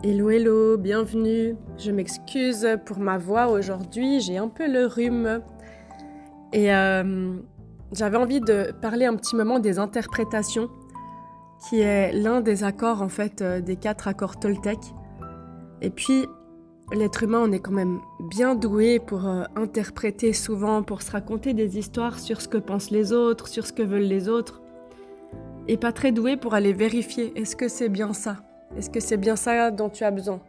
Hello, hello, bienvenue. Je m'excuse pour ma voix aujourd'hui, j'ai un peu le rhume. Et j'avais envie de parler un petit moment des interprétations, qui est l'un des accords en fait des 4 accords toltèques. Et puis, l'être humain, on est quand même bien doué pour interpréter souvent, pour se raconter des histoires sur ce que pensent les autres, sur ce que veulent les autres. Et pas très doué pour aller vérifier, est-ce que c'est bien ça ? Est-ce que c'est bien ça dont tu as besoin ?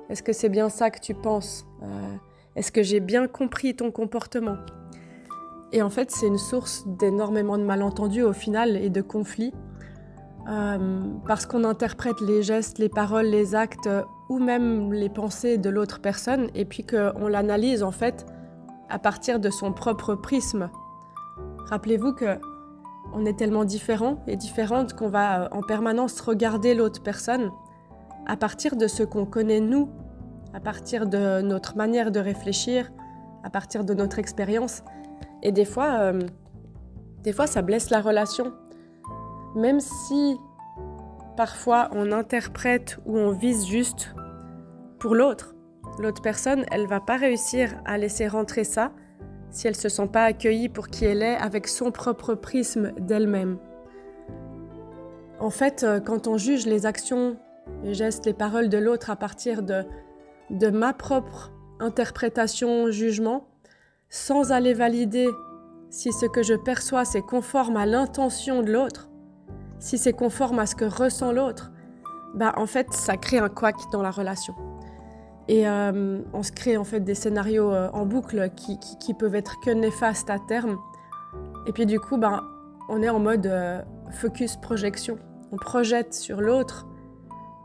Est-ce que c'est bien ça que tu penses ? Est-ce que j'ai bien compris ton comportement ? Et en fait, c'est une source d'énormément de malentendus au final et de conflits, parce qu'on interprète les gestes, les paroles, les actes ou même les pensées de l'autre personne et puis qu'on l'analyse en fait à partir de son propre prisme. Rappelez-vous qu'on est tellement différents et différentes qu'on va en permanence regarder l'autre personne à partir de ce qu'on connaît nous, à partir de notre manière de réfléchir, à partir de notre expérience. Et des fois, ça blesse la relation. Même si parfois on interprète ou on vise juste pour l'autre personne, elle va pas réussir à laisser rentrer ça si elle se sent pas accueillie pour qui elle est avec son propre prisme d'elle-même. En fait, quand on juge les actions, les gestes, les paroles de l'autre à partir de ma propre interprétation, jugement, sans aller valider si ce que je perçois c'est conforme à l'intention de l'autre, si c'est conforme à ce que ressent l'autre, en fait ça crée un couac dans la relation. Et on se crée en fait des scénarios en boucle qui peuvent être que néfastes à terme. Et puis du coup, on est en mode focus projection. On projette sur l'autre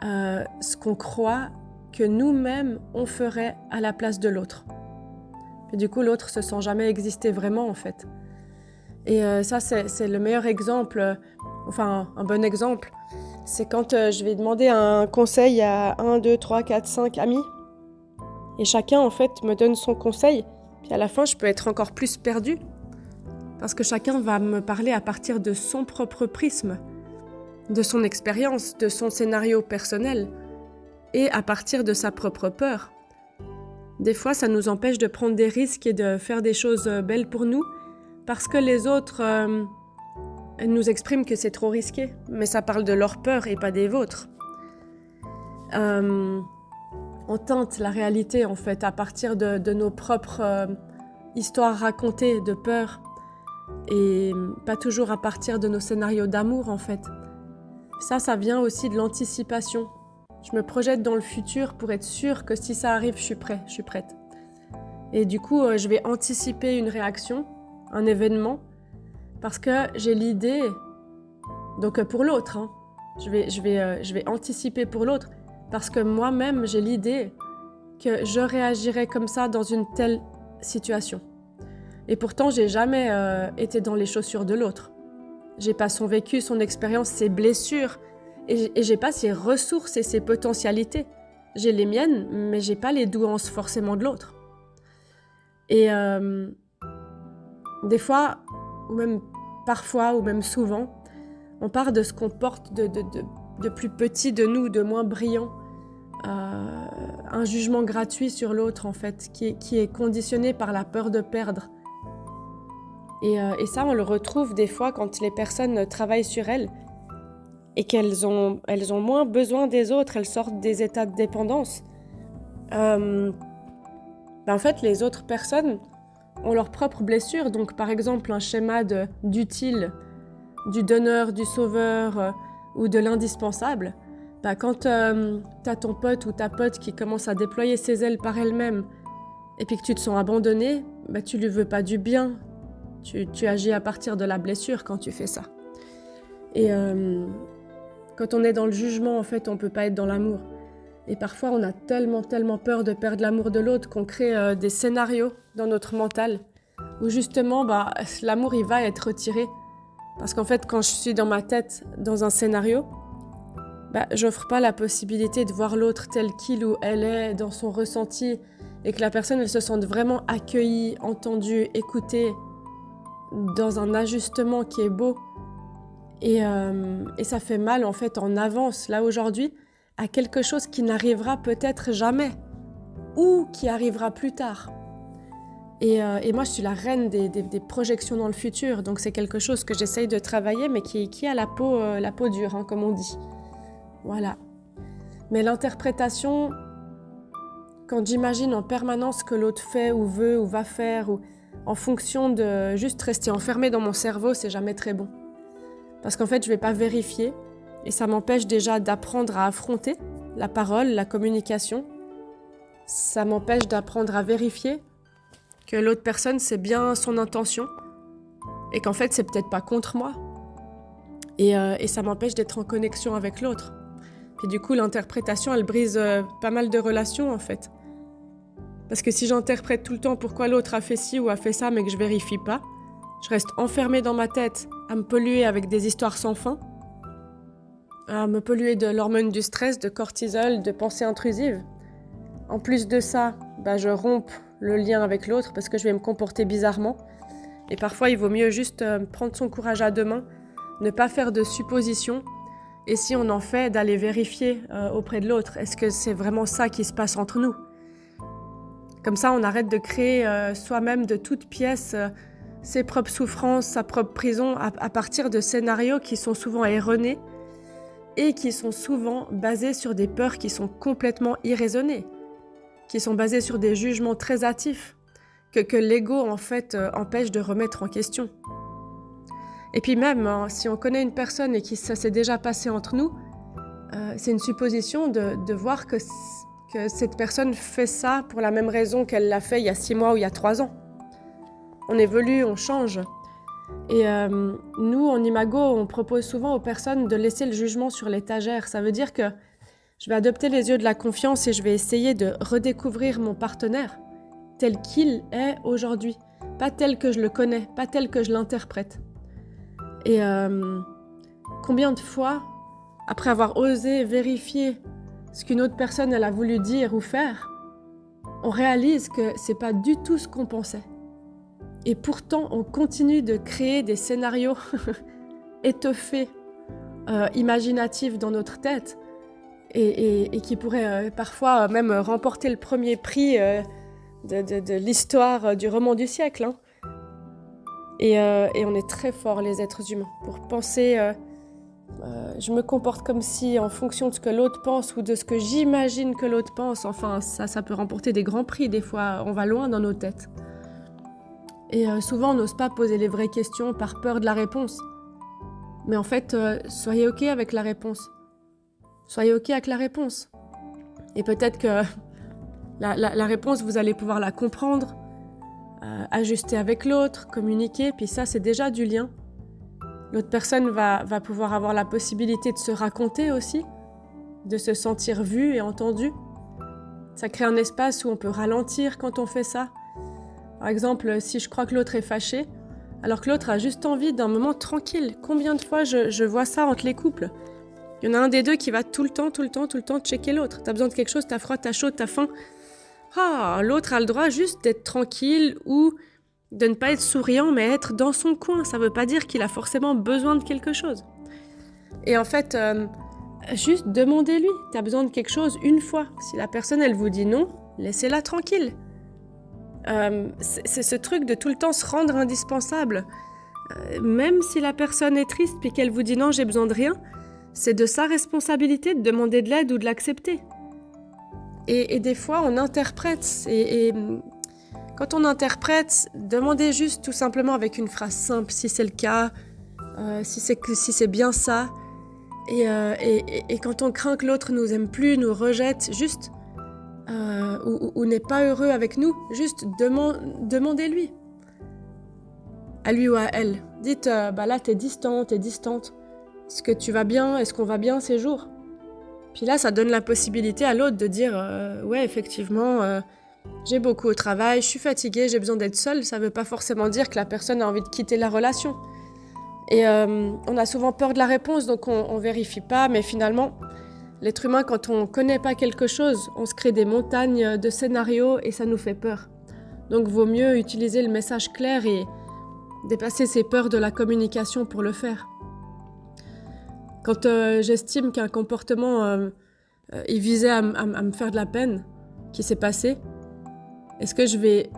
ce qu'on croit que nous-mêmes on ferait à la place de l'autre. Et du coup, l'autre se sent jamais exister vraiment en fait. Et ça, c'est le meilleur exemple, un bon exemple, c'est quand je vais demander un conseil à 1, 2, 3, 4, 5 amis. Et chacun, en fait, me donne son conseil. Puis à la fin, je peux être encore plus perdue. Parce que chacun va me parler à partir de son propre prisme, de son expérience, de son scénario personnel, et à partir de sa propre peur. Des fois, ça nous empêche de prendre des risques et de faire des choses belles pour nous, parce que les autres nous expriment que c'est trop risqué, mais ça parle de leur peur et pas des vôtres. On teinte la réalité en fait à partir de nos propres histoires racontées de peur et pas toujours à partir de nos scénarios d'amour en fait. Ça vient aussi de l'anticipation. Je me projette dans le futur pour être sûre que si ça arrive, je suis prête. Et du coup, je vais anticiper une réaction, un événement, parce que j'ai l'idée, donc pour l'autre, je vais anticiper pour l'autre, parce que moi-même, j'ai l'idée que je réagirais comme ça dans une telle situation. Et pourtant, j'ai jamais été dans les chaussures de l'autre. J'ai pas son vécu, son expérience, ses blessures, et j'ai pas ses ressources et ses potentialités. J'ai les miennes, mais j'ai pas les douances forcément de l'autre. Et des fois, ou même parfois, ou même souvent, on part de ce qu'on porte de plus petit de nous, de moins brillant. Un jugement gratuit sur l'autre, en fait, qui est conditionné par la peur de perdre. Et ça, on le retrouve des fois quand les personnes travaillent sur elles et qu'elles ont moins besoin des autres, elles sortent des états de dépendance. En fait, les autres personnes ont leurs propres blessures. Donc, par exemple, un schéma d'utile, du donneur, du sauveur ou de l'indispensable. Quand t'as ton pote ou ta pote qui commence à déployer ses ailes par elle-même et puis que tu te sens abandonné, tu lui veux pas du bien. Tu agis à partir de la blessure quand tu fais ça. Et quand on est dans le jugement, en fait, on peut pas être dans l'amour. Et parfois, on a tellement peur de perdre l'amour de l'autre qu'on crée des scénarios dans notre mental où justement, l'amour, il va être retiré. Parce qu'en fait, quand je suis dans ma tête, dans un scénario, j'offre pas la possibilité de voir l'autre tel qu'il ou elle est, dans son ressenti, et que la personne, elle se sente vraiment accueillie, entendue, écoutée, dans un ajustement qui est beau. Et ça fait mal, en fait, en avance. Là, aujourd'hui, à quelque chose qui n'arrivera peut-être jamais ou qui arrivera plus tard. Et moi, je suis la reine des projections dans le futur, donc c'est quelque chose que j'essaye de travailler, mais qui a la peau dure, hein, comme on dit. Voilà. Mais l'interprétation, quand j'imagine en permanence ce que l'autre fait ou veut ou va faire, ou en fonction de juste rester enfermé dans mon cerveau, c'est jamais très bon. Parce qu'en fait, je vais pas vérifier, et ça m'empêche déjà d'apprendre à affronter la parole, la communication. Ça m'empêche d'apprendre à vérifier que l'autre personne, c'est bien son intention, et qu'en fait, c'est peut-être pas contre moi. Et ça m'empêche d'être en connexion avec l'autre. Puis du coup, l'interprétation, elle brise pas mal de relations, en fait. Parce que si j'interprète tout le temps pourquoi l'autre a fait ci ou a fait ça, mais que je vérifie pas, je reste enfermée dans ma tête à me polluer avec des histoires sans fin, à me polluer de l'hormone du stress, de cortisol, de pensées intrusives. En plus de ça, je romps le lien avec l'autre parce que je vais me comporter bizarrement. Et parfois, il vaut mieux juste prendre son courage à deux mains, ne pas faire de suppositions, et si on en fait, d'aller vérifier auprès de l'autre. Est-ce que c'est vraiment ça qui se passe entre nous ? Comme ça, on arrête de créer soi-même de toutes pièces ses propres souffrances, sa propre prison, à partir de scénarios qui sont souvent erronés et qui sont souvent basés sur des peurs qui sont complètement irraisonnées, qui sont basés sur des jugements très hâtifs, que l'ego, en fait, empêche de remettre en question. Et puis même, si on connaît une personne et que ça s'est déjà passé entre nous, c'est une supposition de voir que cette personne fait ça pour la même raison qu'elle l'a fait il y a 6 mois ou il y a 3 ans. On évolue, on change. Et nous, en Imago, on propose souvent aux personnes de laisser le jugement sur l'étagère. Ça veut dire que je vais adopter les yeux de la confiance et je vais essayer de redécouvrir mon partenaire tel qu'il est aujourd'hui. Pas tel que je le connais, pas tel que je l'interprète. Et combien de fois, après avoir osé vérifier ce qu'une autre personne elle a voulu dire ou faire, on réalise que c'est pas du tout ce qu'on pensait. Et pourtant, on continue de créer des scénarios étoffés, imaginatifs dans notre tête, et qui pourraient parfois même remporter le premier prix de l'histoire du roman du siècle. Hein. Et on est très forts, les êtres humains, pour penser je me comporte comme si, en fonction de ce que l'autre pense ou de ce que j'imagine que l'autre pense, enfin, ça peut remporter des grands prix. Des fois, on va loin dans nos têtes. Et souvent, on n'ose pas poser les vraies questions par peur de la réponse. Mais en fait, soyez OK avec la réponse. Soyez OK avec la réponse. Et peut-être que la réponse, vous allez pouvoir la comprendre, ajuster avec l'autre, communiquer, puis ça, c'est déjà du lien. L'autre personne va pouvoir avoir la possibilité de se raconter aussi, de se sentir vue et entendue. Ça crée un espace où on peut ralentir quand on fait ça. Par exemple, si je crois que l'autre est fâché, alors que l'autre a juste envie d'un moment tranquille. Combien de fois je vois ça entre les couples ? Il y en a un des deux qui va tout le temps checker l'autre. T'as besoin de quelque chose, t'as froid, t'as chaud, t'as faim. L'autre a le droit juste d'être tranquille ou de ne pas être souriant, mais être dans son coin. Ça veut pas dire qu'il a forcément besoin de quelque chose. Et en fait, juste demandez-lui. T'as besoin de quelque chose une fois. Si la personne, elle vous dit non, laissez-la tranquille. C'est ce truc de tout le temps se rendre indispensable. Même si la personne est triste puis qu'elle vous dit non, j'ai besoin de rien, c'est de sa responsabilité de demander de l'aide ou de l'accepter. Et des fois, on interprète. Et quand on interprète, demandez juste tout simplement avec une phrase simple, si c'est le cas, si c'est bien ça. Et quand on craint que l'autre nous aime plus, nous rejette, juste ou n'est pas heureux avec nous, juste demandez-lui. À lui ou à elle. Dites, là t'es distante. Est-ce que tu vas bien ? Est-ce qu'on va bien ces jours ? Puis là, ça donne la possibilité à l'autre de dire ouais, effectivement, j'ai beaucoup au travail, je suis fatiguée, j'ai besoin d'être seule. Ça veut pas forcément dire que la personne a envie de quitter la relation. Et on a souvent peur de la réponse, donc on vérifie pas. Mais finalement, l'être humain, quand on connaît pas quelque chose, on se crée des montagnes de scénarios et ça nous fait peur. Donc vaut mieux utiliser le message clair et dépasser ses peurs de la communication pour le faire. Quand j'estime qu'un comportement il visait à me faire de la peine, qui s'est passé, est-ce que je vais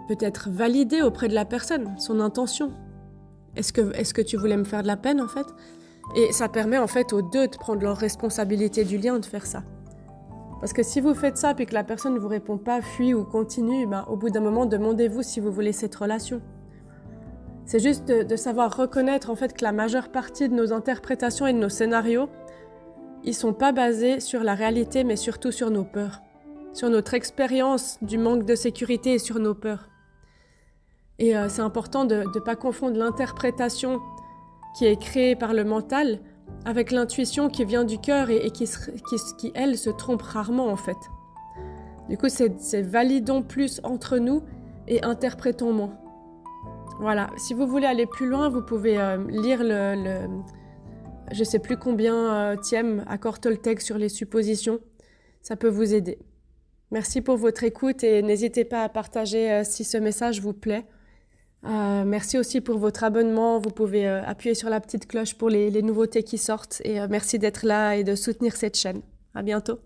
peut-être valider auprès de la personne son intention? Est-ce que tu voulais me faire de la peine en fait? Et ça permet en fait aux deux de prendre leur responsabilité du lien de faire ça. Parce que si vous faites ça puis que la personne ne vous répond pas, fuit ou continue, au bout d'un moment, demandez-vous si vous voulez cette relation. C'est juste de savoir reconnaître en fait que la majeure partie de nos interprétations et de nos scénarios, ils sont pas basés sur la réalité, mais surtout sur nos peurs, sur notre expérience du manque de sécurité et sur nos peurs. Et c'est important de ne pas confondre l'interprétation qui est créée par le mental avec l'intuition qui vient du cœur et qui, elle, se trompe rarement en fait. Du coup, c'est validons plus entre nous et interprétons moins. Voilà, si vous voulez aller plus loin, vous pouvez lire je sais plus combien tième accord Toltec sur les suppositions. Ça peut vous aider. Merci pour votre écoute et n'hésitez pas à partager si ce message vous plaît. Merci aussi pour votre abonnement. Vous pouvez appuyer sur la petite cloche pour les nouveautés qui sortent. Et merci d'être là et de soutenir cette chaîne. À bientôt.